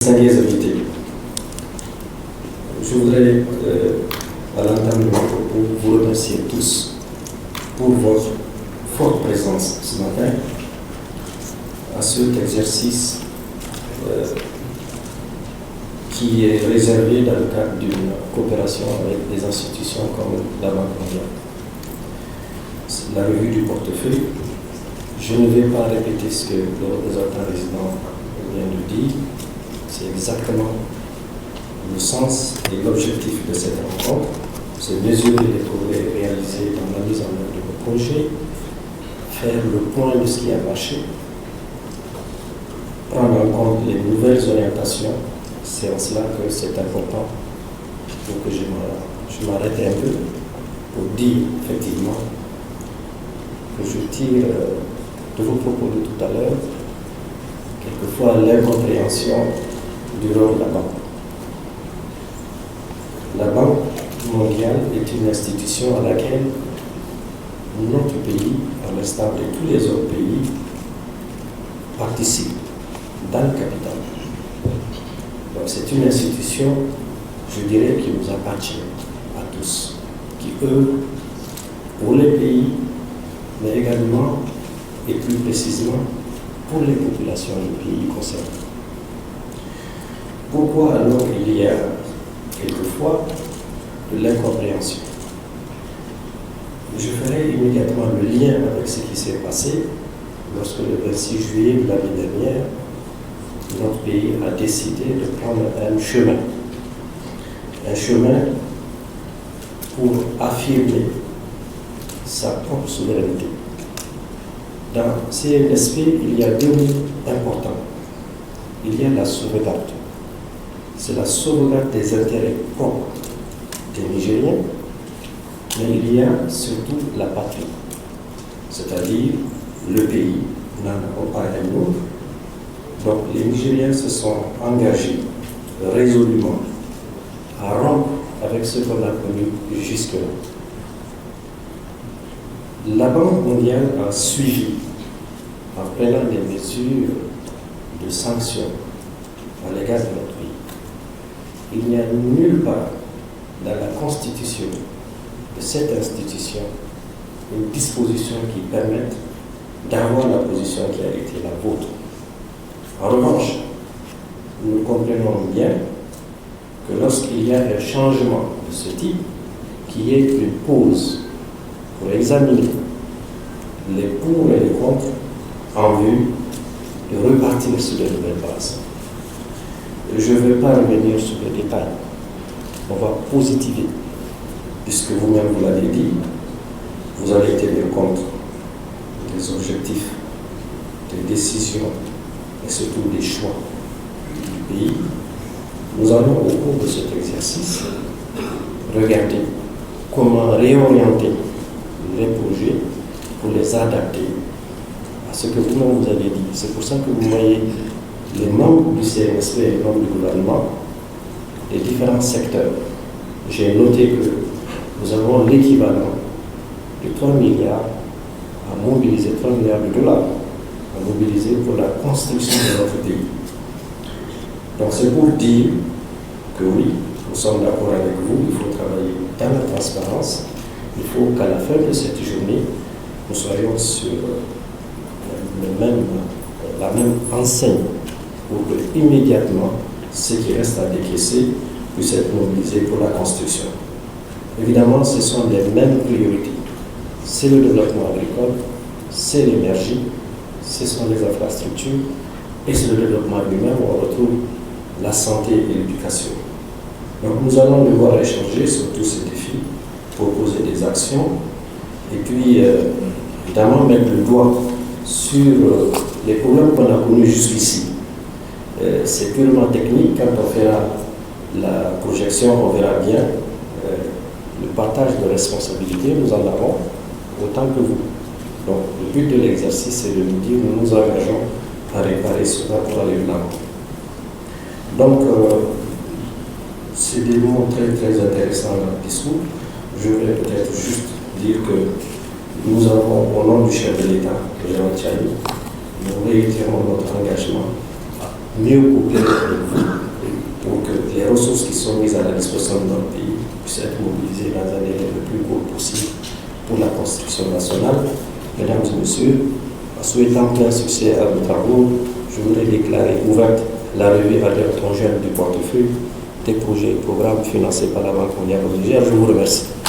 Distingués invités, je voudrais, à l'entame de mon propos, vous remercier tous pour votre forte présence ce matin à cet exercice qui est réservé dans le cadre d'une coopération avec des institutions comme la Banque mondiale. La revue du portefeuille, je ne vais pas répéter ce que le représentant résident vient de dire. C'est exactement le sens et l'objectif de cette rencontre, c'est mesurer les progrès réalisés dans la mise en œuvre de nos projets, faire le point de ce qui a marché, prendre en compte les nouvelles orientations. C'est en cela que c'est important pour que je m'arrête un peu pour dire effectivement que je tire de vos propos de tout à l'heure quelquefois l'incompréhension du rôle de la banque. La Banque mondiale est une institution à laquelle notre pays, à l'instar de tous les autres pays, participe dans le capital. Donc c'est une institution, je dirais, qui nous appartient à tous, qui œuvre pour les pays, mais également et plus précisément pour les populations du pays concernés. Pourquoi alors il y a quelquefois de l'incompréhension? Je ferai immédiatement le lien avec ce qui s'est passé lorsque le 26 juillet de l'année dernière, notre pays a décidé de prendre un chemin pour affirmer sa propre souveraineté. Dans CNSP, il y a deux mots importants. Il y a la sauvegarde. C'est la sauvegarde des intérêts propres des Nigériens, mais il y a surtout la patrie, c'est-à-dire le pays. Nous n'en avons pas un autre. Donc les Nigériens se sont engagés résolument à rompre avec ce qu'on a connu jusque-là. La Banque mondiale a suivi en prenant des mesures de sanctions à l'égard de notre pays. Il n'y a nulle part dans la constitution de cette institution une disposition qui permette d'avoir la position qui a été la vôtre. En revanche, nous comprenons bien que lorsqu'il y a un changement de ce type, qu'il y ait une pause pour examiner les pour et les contre en vue de repartir sur de nouvelles bases. Je ne vais pas revenir sur les détails. On va positiver, puisque vous-même vous l'avez dit, vous allez tenir compte des objectifs, des décisions et surtout des choix du pays. Nous allons au cours de cet exercice regarder comment réorienter les projets pour les adapter à ce que vous-même vous avez dit. C'est pour ça que vous voyez les membres du CNSP et les membres du gouvernement, les différents secteurs. J'ai noté que nous avons l'équivalent de 3 milliards à mobiliser, 3 milliards de dollars à mobiliser pour la construction de notre pays. Donc c'est pour dire que oui, nous sommes d'accord avec vous, il faut travailler dans la transparence, il faut qu'à la fin de cette journée, nous soyons sur la même enseigne pour que immédiatement ce qui reste à décaisser puisse être mobilisé pour la construction. Évidemment, ce sont les mêmes priorités. C'est le développement agricole, c'est l'énergie, ce sont les infrastructures et c'est le développement humain où on retrouve la santé et l'éducation. Donc nous allons devoir échanger sur tous ces défis, proposer des actions et puis évidemment mettre le doigt sur les problèmes qu'on a connus jusqu'ici. C'est purement technique. Quand on fera la projection, on verra bien le partage de responsabilités, nous en avons autant que vous. Donc le but de l'exercice, c'est de nous dire nous nous engageons à réparer cela pour aller de l'avant. Donc c'est des mots très très intéressants dans le discours. Je voudrais peut-être juste dire que nous avons, au nom du chef de l'État, Jean Tchani, nous réitérons notre engagement mieux couplé avec vous pour que les ressources qui sont mises à la disposition de notre pays puissent être mobilisées dans un délai le plus court possible pour la construction nationale. Mesdames et messieurs, en souhaitant plein succès à vos travaux, je voudrais déclarer ouverte la revue annuelle du portefeuille des projets et programmes financés par la Banque mondiale au Niger. Je vous remercie.